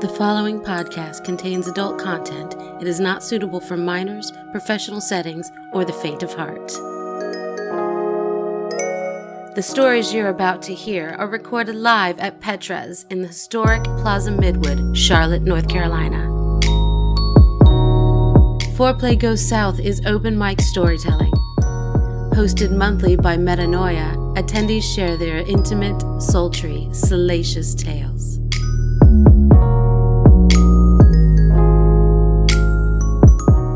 The following podcast contains adult content. It is not suitable for minors, professional settings, or the faint of heart. The stories you're about to hear are recorded live at Petra's in the historic Plaza Midwood, Charlotte, North Carolina. Foreplay Goes South is open mic storytelling. Hosted monthly by Metanoia, attendees share their intimate, sultry, salacious tales.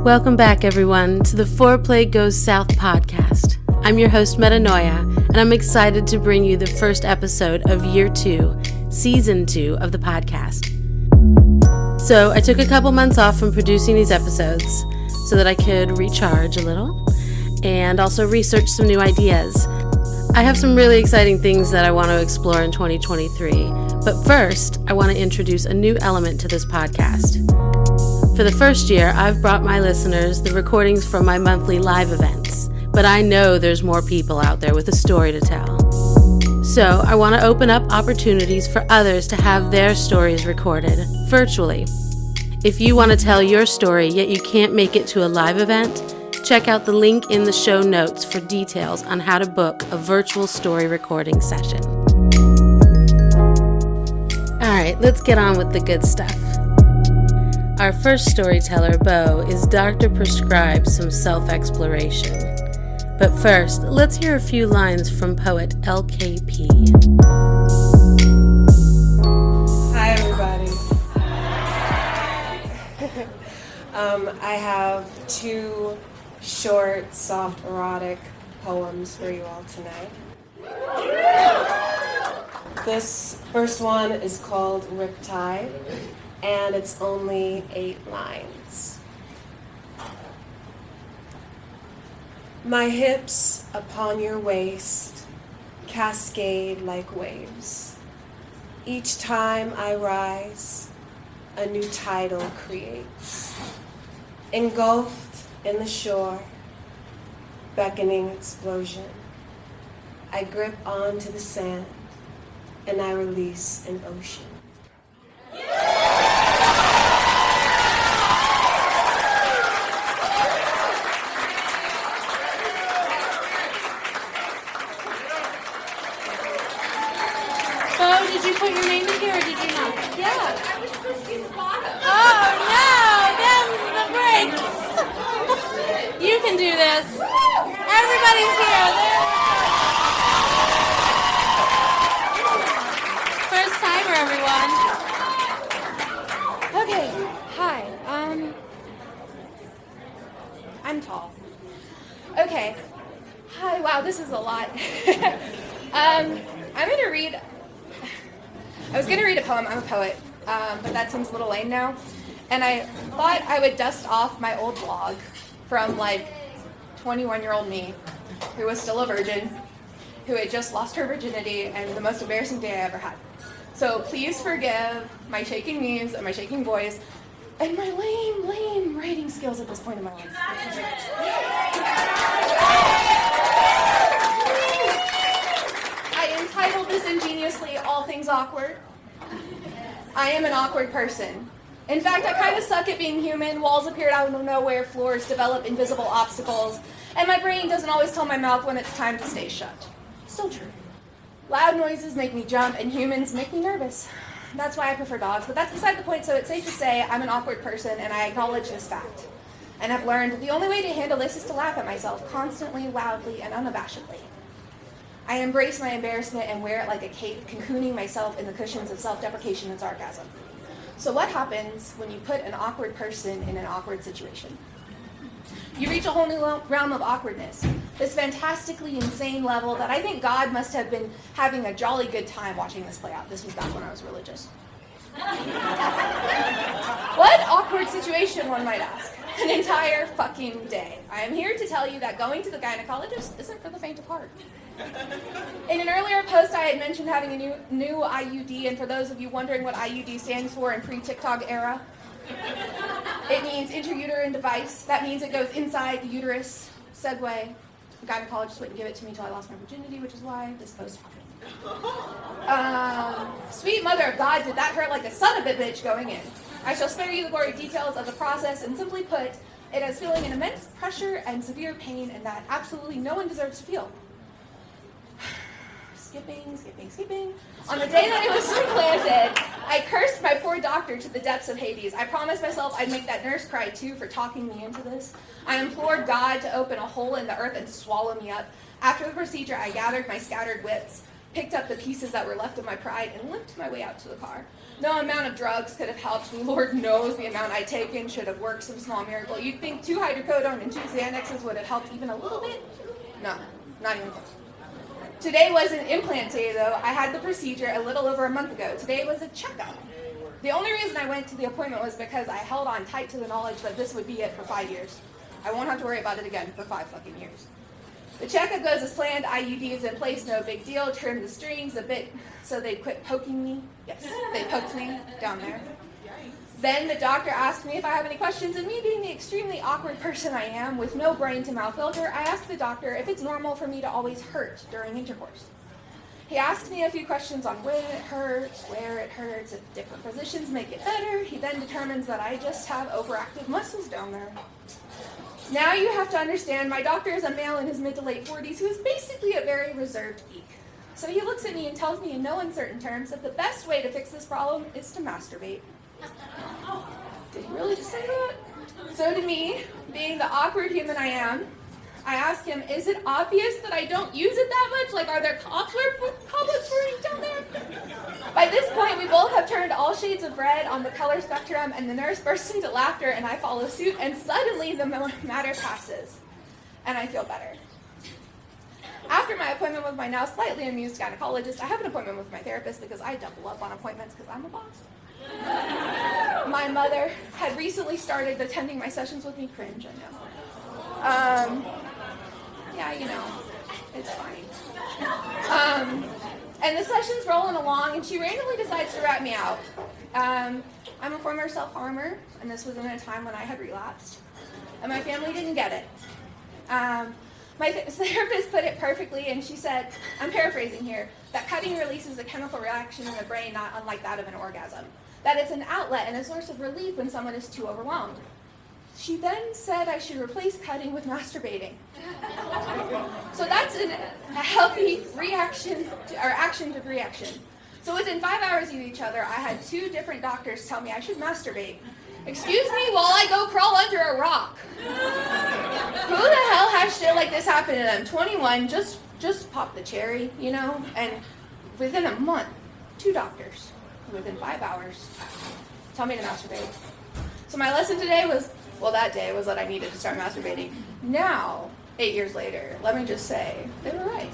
Welcome back, everyone, to the Foreplay Goes South podcast. I'm your host, Metanoia, and I'm excited to bring you the first episode of Year 2, Season 2 of the podcast. So I took a couple months off from producing these episodes so that I could recharge a little and also research some new ideas. I have some really exciting things that I want to explore in 2023, but first, I want to introduce a new element to this podcast. For the first year, I've brought my listeners the recordings from my monthly live events, but I know there's more people out there with a story to tell. So I want to open up opportunities for others to have their stories recorded virtually. If you want to tell your story, yet you can't make it to a live event, check out the link in the show notes for details on how to book a virtual story recording session. All right, let's get on with the good stuff. Our first storyteller, Bo, is Dr. Prescribed some self-exploration. But first, let's hear a few lines from poet LKP. Hi, everybody. I have two short, soft, erotic poems for you all tonight. This first one is called Riptide, and it's only 8 lines. My hips upon your waist cascade like waves. Each time I rise, a new tidal creates. Engulfed in the shore, beckoning explosion. I grip onto the sand, and I release an ocean. Bo, did you put your name in here or did you not? Yeah, I was supposed to be the bottom. Oh no, them's the breaks. You can do this. Everybody's here. First timer, everyone. Okay, hi, I'm tall. Okay, hi, wow, this is a lot. I was gonna read a poem, I'm a poet, but that seems a little lame now. And I thought I would dust off my old blog from like 21-year-old me, who was still a virgin, who had just lost her virginity, and the most embarrassing day I ever had. So please forgive my shaking knees and my shaking voice and my lame writing skills at this point in my life. I entitled this ingeniously, All Things Awkward. I am an awkward person. In fact, I kind of suck at being human. Walls appear out of nowhere, floors develop invisible obstacles, and my brain doesn't always tell my mouth when it's time to stay shut. Still true. Loud noises make me jump, and humans make me nervous. That's why I prefer dogs, but that's beside the point, so it's safe to say I'm an awkward person, and I acknowledge this fact. And I've learned that the only way to handle this is to laugh at myself, constantly, loudly, and unabashedly. I embrace my embarrassment and wear it like a cape, cocooning myself in the cushions of self-deprecation and sarcasm. So what happens when you put an awkward person in an awkward situation? You reach a whole new realm of awkwardness, this fantastically insane level that I think God must have been having a jolly good time watching this play out. This was back when I was religious. What awkward situation, one might ask? An entire fucking day. I am here to tell you that going to the gynecologist isn't for the faint of heart. In an earlier post, I had mentioned having a new IUD, and for those of you wondering what IUD stands for in pre-TikTok era, it means intrauterine device. That means it goes inside the uterus. Segue. The gynecologist wouldn't give it to me until I lost my virginity, which is why this post happened. Sweet mother of God, did that hurt like a son of a bitch going in. I shall spare you the gory details of the process, and simply put, it is feeling an immense pressure and severe pain, and that absolutely no one deserves to feel. Skipping. On the day that I was implanted, I cursed my poor doctor to the depths of Hades. I promised myself I'd make that nurse cry too for talking me into this. I implored God to open a hole in the earth and swallow me up. After the procedure, I gathered my scattered wits, picked up the pieces that were left of my pride, and limped my way out to the car. No amount of drugs could have helped me. Lord knows the amount I'd taken should have worked some small miracle. You'd think 2 hydrocodone and 2 Xanaxes would have helped even a little bit? No, not even close. Today wasn't implant day, though. I had the procedure a little over a month ago. Today was a checkup. The only reason I went to the appointment was because I held on tight to the knowledge that this would be it for 5 years. I won't have to worry about it again for 5 fucking years. The checkup goes as planned. IUD is in place, no big deal. Trimmed the strings a bit so they quit poking me. Yes, they poked me down there. Then the doctor asked me if I have any questions, and me being the extremely awkward person I am, with no brain-to-mouth filter, I asked the doctor if it's normal for me to always hurt during intercourse. He asked me a few questions on when it hurts, where it hurts, if different positions make it better. He then determines that I just have overactive muscles down there. Now you have to understand, my doctor is a male in his mid to late 40s who is basically a very reserved geek. So he looks at me and tells me in no uncertain terms that the best way to fix this problem is to masturbate. Did he really just say that? So to me, being the awkward human I am, I asked him, is it obvious that I don't use it that much? Like, are there cobwebs for me down there? By this point, we both have turned all shades of red on the color spectrum, and the nurse bursts into laughter, and I follow suit, and suddenly the matter passes, and I feel better. After my appointment with my now slightly amused gynecologist, I have an appointment with my therapist because I double up on appointments because I'm a boss. My mother had recently started attending my sessions with me. Cringe, I know. Yeah, you know, it's fine. And the session's rolling along, and she randomly decides to rat me out. I'm a former self-harmer, and this was in a time when I had relapsed, and my family didn't get it. My therapist put it perfectly, and she said, I'm paraphrasing here, that cutting releases a chemical reaction in the brain not unlike that of an orgasm. That it's an outlet and a source of relief when someone is too overwhelmed. She then said I should replace cutting with masturbating. So that's a healthy reaction, or action to reaction. So within 5 hours of each other, I had 2 different doctors tell me I should masturbate. Excuse me while I go crawl under a rock. Who the hell has shit like this happen to them? 21, just pop the cherry, you know? And within a month, 2 doctors, within 5 hours, tell me to masturbate. So my lesson today was, well, that day was that I needed to start masturbating. Now, 8 years later, let me just say, they were right.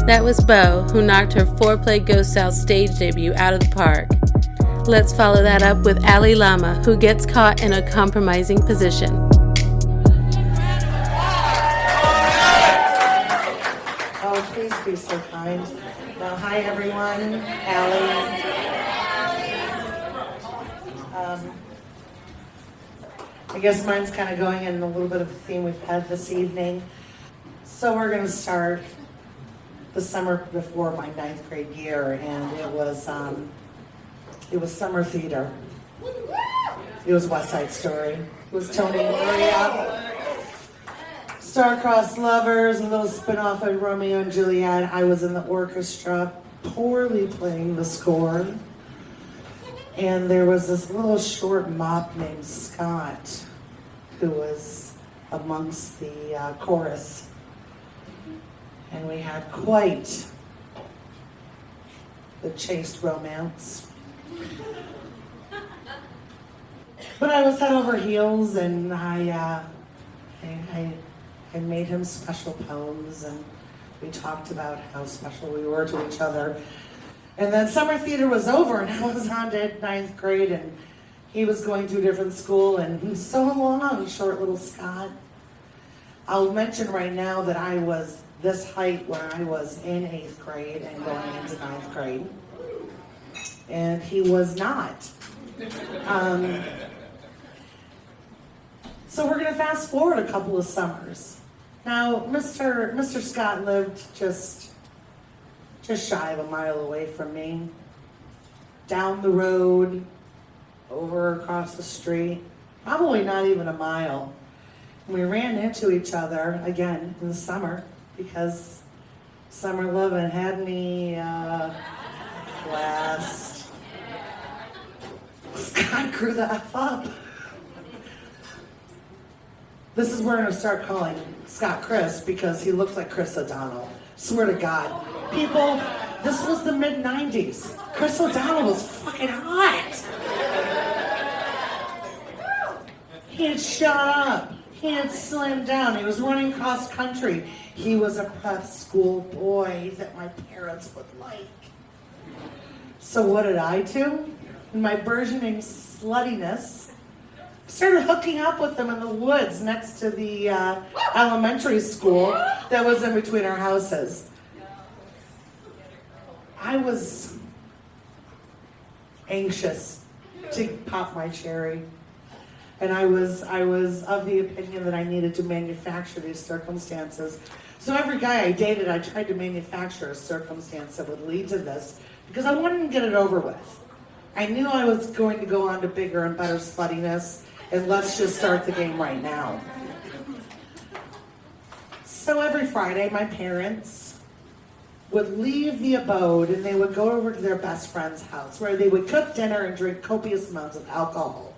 That was Bo, who knocked her Foreplay Goes South stage debut out of the park. Let's follow that up with Allie Llama, who gets caught in a compromising position. Oh, please be so kind. Well, hi everyone, Allie. I guess mine's kind of going in a little bit of the theme we've had this evening. So we're going to start the summer before my 9th grade year, and it was summer theater. It was West Side Story. It was Tony and Gloria, Star-Crossed Lovers, a little spin-off of Romeo and Juliet. I was in the orchestra, poorly playing the score. And there was this little short mop named Scott who was amongst the chorus. And we had quite the chaste romance. But I was head over heels, and I made him special poems, and we talked about how special we were to each other. And then summer theater was over, and I was on to 9th grade, and he was going to a different school, and so long, short little Scott. I'll mention right now that I was this height when I was in 8th grade and going into 9th grade. And he was not. So we're gonna fast forward a couple of summers. Now, Mr. Scott lived just shy of a mile away from me. Down the road, over across the street, probably not even a mile. We ran into each other again in the summer because summer loving had me blessed. Scott grew the F up. This is where I'm going to start calling Scott Chris because he looks like Chris O'Donnell. Swear to God. People, this was the mid-90s. Chris O'Donnell was fucking hot. He had shot up. He had slimmed down. He was running cross country. He was a prep school boy that my parents would like. So what did I do? In my burgeoning sluttiness, started hooking up with him in the woods next to the elementary school that was in between our houses. I was anxious to pop my cherry. And I was of the opinion that I needed to manufacture these circumstances. So every guy I dated, I tried to manufacture a circumstance that would lead to this because I wanted to get it over with. I knew I was going to go on to bigger and better sluttiness, and let's just start the game right now. So every Friday, my parents would leave the abode and they would go over to their best friend's house where they would cook dinner and drink copious amounts of alcohol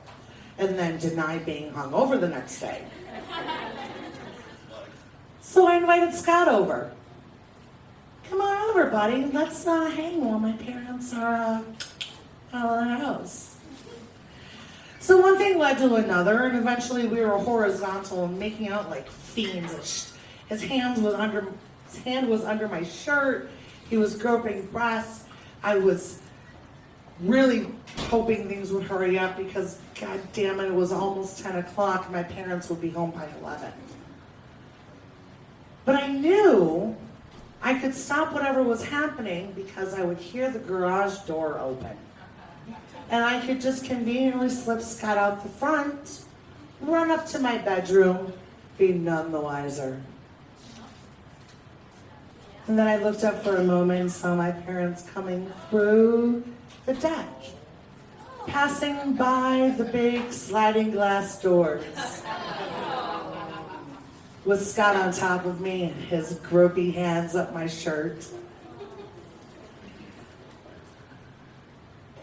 and then deny being hungover the next day. So I invited Scott over. Come on over, buddy. Let's hang while my parents are out of the house. So one thing led to another, and eventually we were horizontal and making out like fiends. His hand was under my shirt. He was groping breasts. I was really hoping things would hurry up because, god damn it was almost 10 o'clock and my parents would be home by 11. But I knew I could stop whatever was happening because I would hear the garage door open. And I could just conveniently slip Scott out the front, run up to my bedroom, be none the wiser. And then I looked up for a moment and saw my parents coming through the deck, passing by the big sliding glass doors, with Scott on top of me and his gropey hands up my shirt.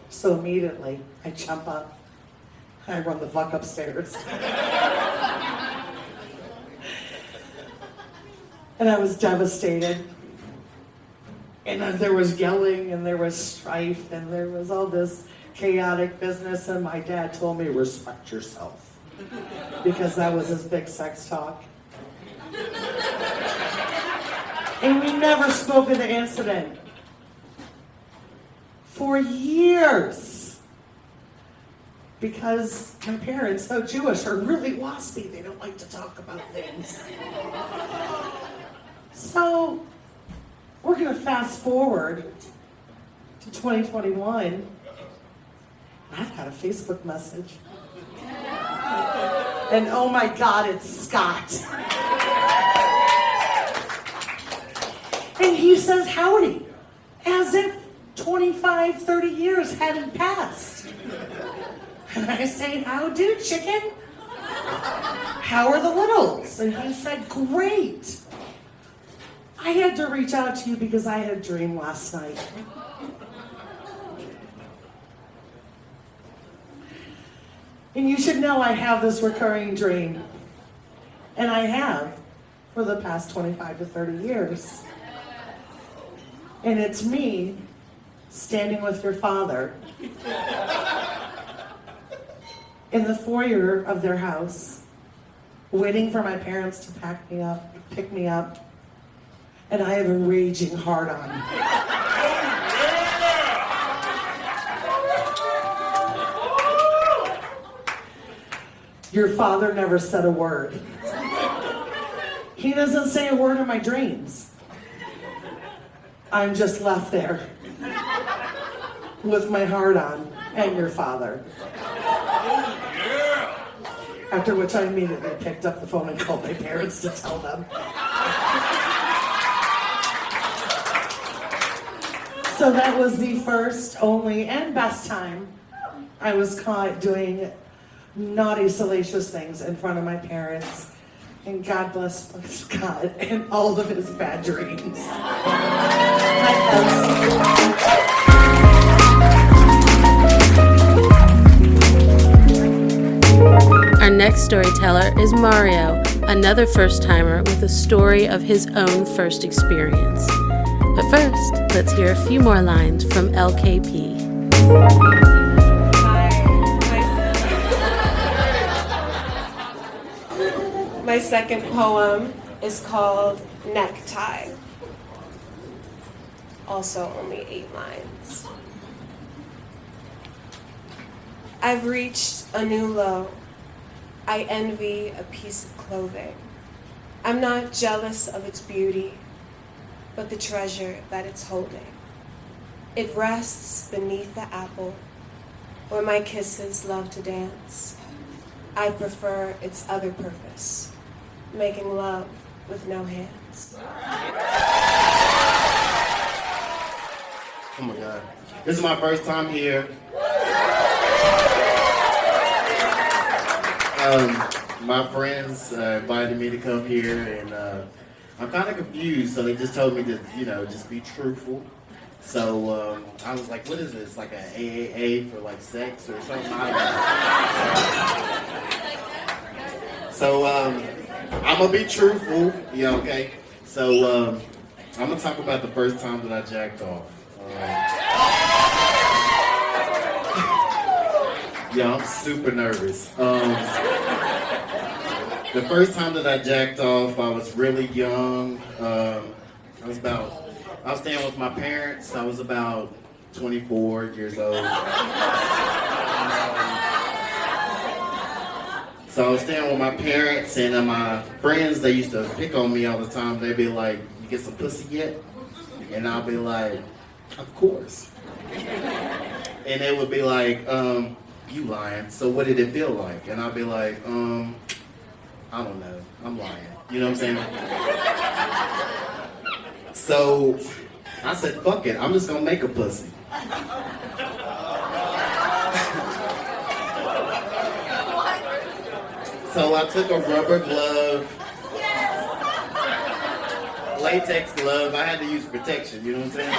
So immediately, I jump up and I run the fuck upstairs. And I was devastated. And there was yelling and there was strife and there was all this chaotic business, and my dad told me, respect yourself. Because that was his big sex talk. And we never spoke of the incident. For years. Because my parents, though Jewish, are really waspy. They don't like to talk about things. So, we're going to fast forward to 2021. I've got a Facebook message. And oh my God, it's Scott. And he says, howdy, as if 25, 30 years hadn't passed. And I say, how do, chicken? How are the littles? And he said, great. I had to reach out to you because I had a dream last night. And you should know I have this recurring dream. And I have for the past 25 to 30 years. And it's me standing with your father in the foyer of their house, waiting for my parents to pick me up, and I have a raging heart-on. Your father never said a word. He doesn't say a word in my dreams. I'm just left there with my heart on and your father. After which I immediately picked up the phone and called my parents to tell them. So that was the first, only, and best time I was caught doing naughty, salacious things in front of my parents. And God bless Scott and all of his bad dreams. Our next storyteller is Mario, another first-timer with a story of his own first experience. But first, let's hear a few more lines from LKP. My second poem is called Necktie. Also only 8 lines. I've reached a new low. I envy a piece of clothing. I'm not jealous of its beauty, but the treasure that it's holding. It rests beneath the apple, where my kisses love to dance. I prefer its other purpose, making love with no hands. Oh my God. This is my first time here. My friends invited me to come here, and I'm kind of confused, so they just told me to, just be truthful. So I was like, what is this, like an AAA for like sex or something? I don't know. So I'm going to be truthful, okay? So I'm going to talk about the first time that I jacked off. Yeah, I'm super nervous. The first time that I jacked off, I was really young. I was staying with my parents. I was about 24 years old. So I was staying with my parents, and my friends, they used to pick on me all the time. They'd be like, "You get some pussy yet?" And I'll be like, "Of course." And they would be like, "You lying. So what did it feel like?" And I'll be like, I don't know. I'm lying. You know what I'm saying? So I said, fuck it. I'm just going to make a pussy. So I took a rubber glove, latex glove. I had to use protection. You know what I'm saying?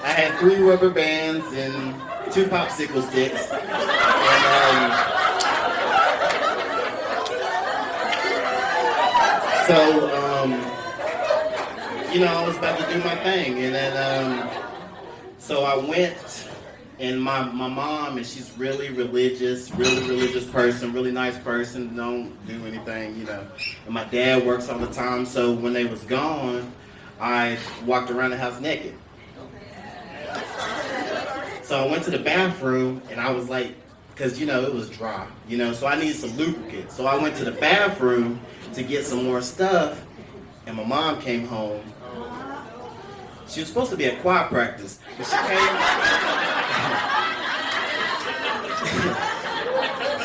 I had 3 rubber bands and 2 popsicle sticks. And, I was about to do my thing. And then, so I went, and my mom, and she's really religious person, really nice person, don't do anything, And my dad works all the time, so when they was gone, I walked around the house naked. So I went to the bathroom, and I was like, because, it was dry, so I needed some lubricant. So I went to the bathroom to get some more stuff, and my mom came home. She was supposed to be at choir practice, but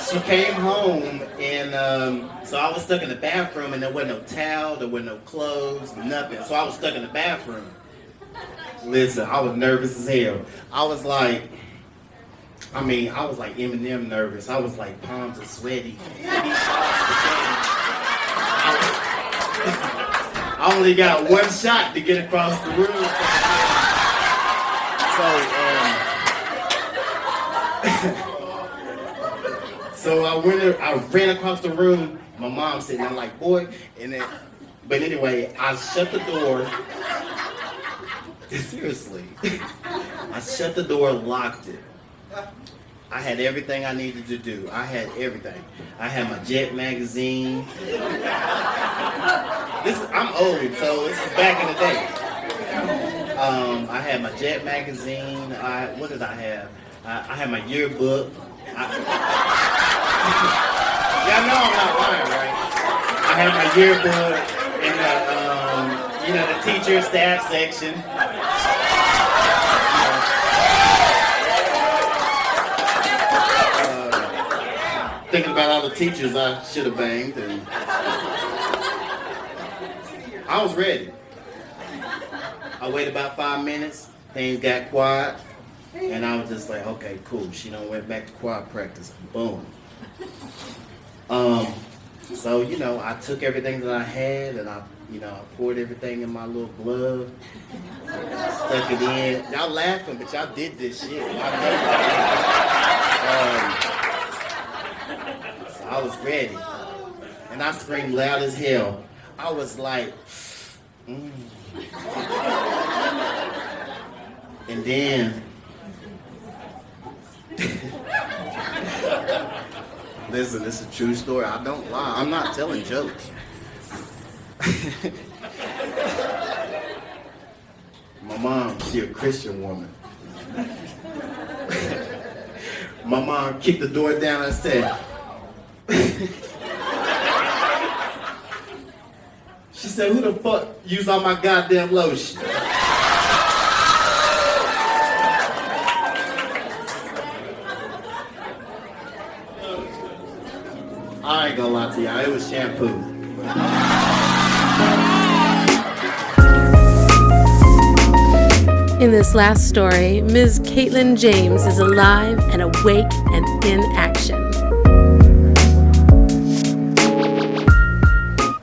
she came home, and so I was stuck in the bathroom, and there wasn't no towel, there wasn't no clothes, nothing. So I was stuck in the bathroom. Listen, I was nervous as hell. I was like Eminem nervous. I was like, palms are sweaty. I only got 1 shot to get across the room. So I ran across the room. My mom sitting there like, boy, but anyway, I shut the door. Seriously. I shut the door, locked it. I had everything I needed to do. I had everything. I had my Jet magazine. I'm old, so this is back in the day. I had my Jet magazine. What did I have? I had my yearbook. Y'all know I'm not lying, right? I had my yearbook in the teacher staff section. thinking about all the teachers I should have banged, and I was ready. I waited about 5 minutes, things got quiet, and I was just like, okay, cool. She done went back to choir practice. Boom. So, I took everything that I had and I poured everything in my little glove, stuck it in. Y'all laughing, but y'all did this shit. So I was ready. And I screamed loud as hell. I was like, And then, listen, this is a true story. I don't lie. I'm not telling jokes. My mom, she a Christian woman. My mom kicked the door down and said, she said, who the fuck used all my goddamn lotion? I ain't gonna lie to y'all, it was shampoo. In this last story, Ms. Katlyn James is alive and awake and in action.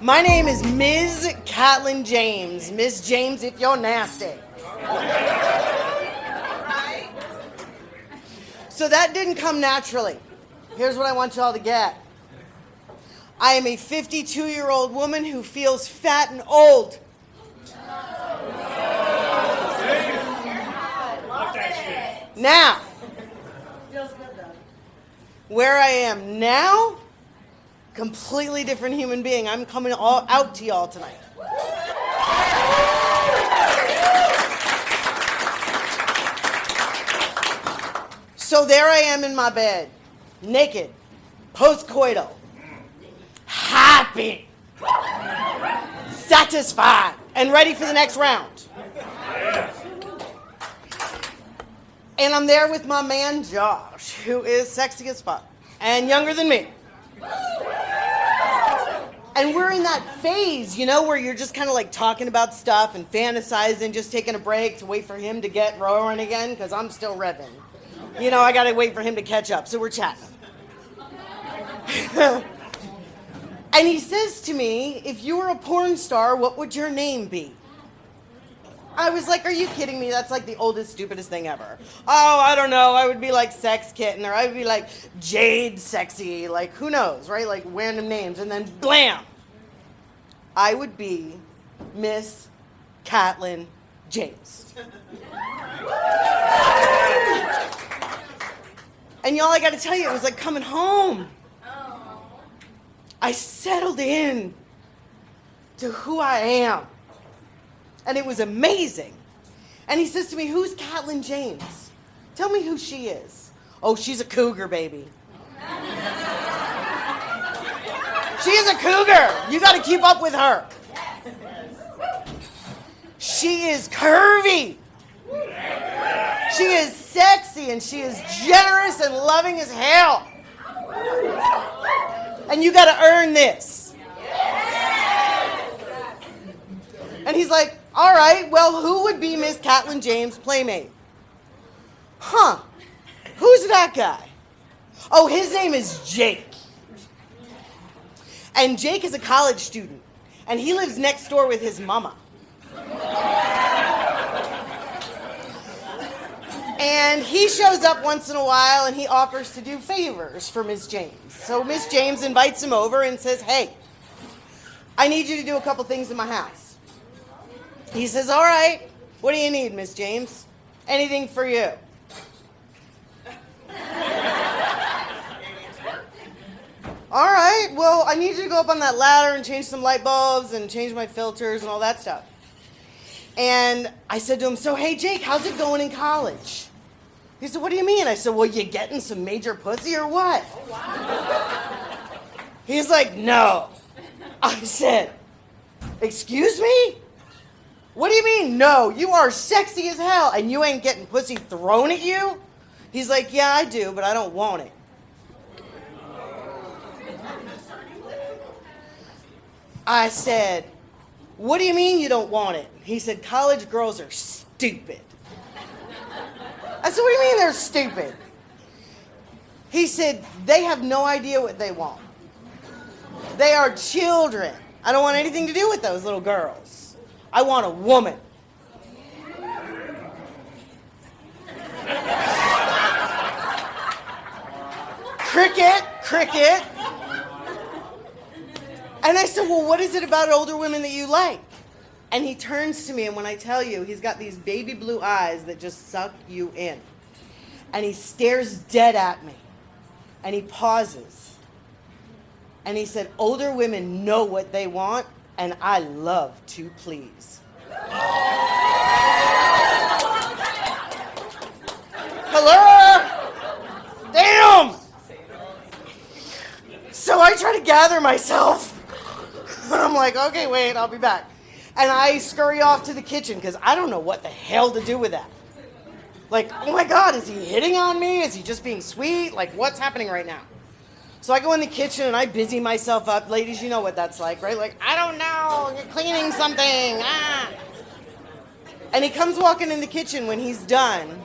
My name is Ms. Katlyn James. Ms. James, if you're nasty. So that didn't come naturally. Here's what I want y'all to get. I am a 52-year-old woman who feels fat and old. Now, where I am now, completely different human being. I'm coming out to y'all tonight. So there I am in my bed, naked, post-coital, happy, satisfied, and ready for the next round. And I'm there with my man, Josh, who is sexy as fuck and younger than me. And we're in that phase, where you're just kind of like talking about stuff and fantasizing, just taking a break to wait for him to get roaring again, because I'm still revving. I got to wait for him to catch up, so we're chatting. And he says to me, if you were a porn star, what would your name be? I was like, are you kidding me? That's like the oldest, stupidest thing ever. Oh, I don't know. I would be like Sex Kitten, or I would be like Jade Sexy. Like, who knows, right? Like random names. And then blam! I would be Miss Katlyn James. And y'all, I got to tell you, it was like coming home. I settled in to who I am. And it was amazing. And he says to me, who's Katlyn James? Tell me who she is. Oh, she's a cougar, baby. She is a cougar. You got to keep up with her. She is curvy. She is sexy, and she is generous and loving as hell. And you got to earn this. And he's like, all right, well, who would be Miss Katlyn James' playmate? Huh, who's that guy? Oh, his name is Jake. And Jake is a college student, and he lives next door with his mama. And he shows up once in a while, and he offers to do favors for Miss James. So Miss James invites him over and says, hey, I need you to do a couple things in my house. He says, all right, what do you need, Miss James? Anything for you. All right, well, I need you to go up on that ladder and change some light bulbs and change my filters and all that stuff. And I said to him, so, hey, Jake, how's it going in college? He said, what do you mean? I said, well, you getting some major pussy or what? Oh, wow. He's like, no. I said, excuse me? What do you mean, no? You are sexy as hell, and you ain't getting pussy thrown at you? He's like, yeah, I do, but I don't want it. I said, what do you mean you don't want it? He said, college girls are stupid. I said, what do you mean they're stupid? He said, they have no idea what they want. They are children. I don't want anything to do with those little girls. I want a woman. Cricket, cricket. And I said, well, what is it about older women that you like? And he turns to me, and when I tell you, he's got these baby blue eyes that just suck you in. And he stares dead at me. And he pauses. And he said, older women know what they want, and I love to please. Hello? Damn! So I try to gather myself. And I'm like, okay, wait, I'll be back. And I scurry off to the kitchen because I don't know what the hell to do with that. Like, oh my God, is he hitting on me? Is he just being sweet? Like, what's happening right now? So I go in the kitchen and I busy myself up. Ladies, you know what that's like, right? Like, I don't know, you're cleaning something. Ah. And he comes walking in the kitchen when he's done.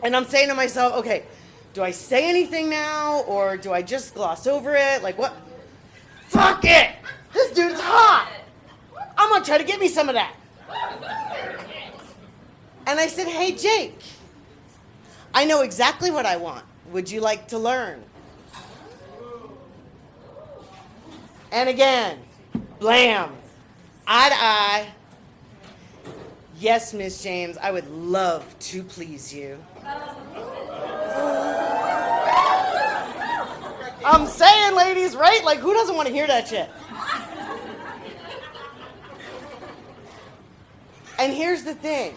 And I'm saying to myself, okay, do I say anything now or do I just gloss over it? Like, what? Fuck it! This dude's hot! I'm gonna try to get me some of that. And I said, hey, Jake, I know exactly what I want. Would you like to learn? And again, blam, eye to eye. Yes, Miss James, I would love to please you. I'm saying, ladies, right? Like, who doesn't want to hear that shit? And here's the thing.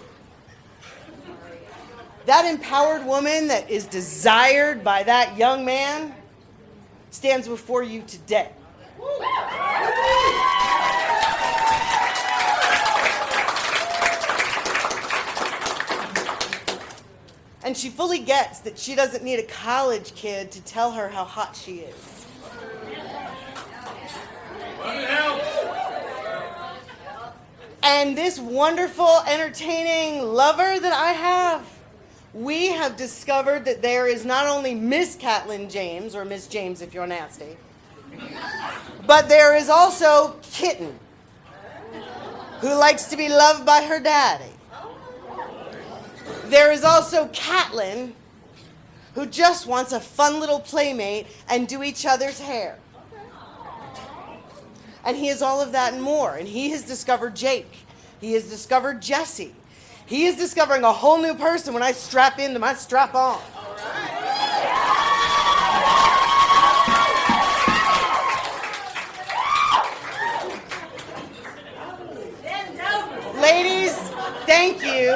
That empowered woman that is desired by that young man stands before you today. And she fully gets that she doesn't need a college kid to tell her how hot she is. And this wonderful, entertaining lover that I have, we have discovered that there is not only Miss Katlyn James, or Miss James if you're nasty, but there is also Kitten, who likes to be loved by her daddy. There is also Katlyn, who just wants a fun little playmate and do each other's hair. And he is all of that and more. And he has discovered Jake. He has discovered Jesse. He is discovering a whole new person when I strap into my strap-on. Ladies, thank you.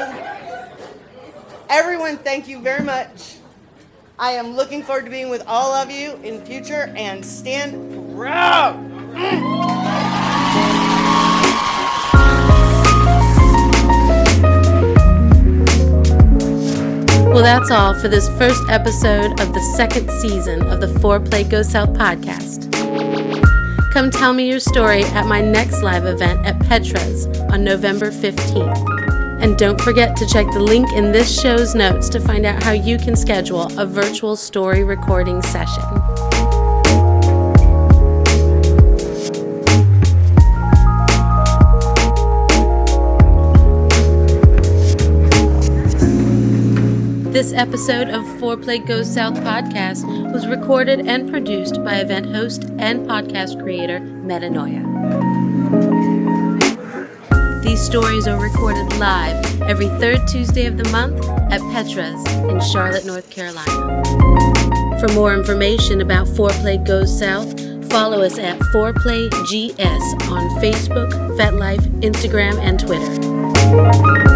Everyone, thank you very much. I am looking forward to being with all of you in future, and stand proud. Well, that's all for this first episode of the second season of the Foreplay Go South podcast. Come tell me your story at my next live event at Petra's on November 15th. And don't forget to check the link in this show's notes to find out how you can schedule a virtual story recording session. This episode of Foreplay Goes South podcast was recorded and produced by event host and podcast creator Metanoia. These stories are recorded live every third Tuesday of the month at Petra's in Charlotte, North Carolina. For more information about Foreplay Goes South, follow us at ForePlayGS on Facebook, FetLife, Instagram, and Twitter.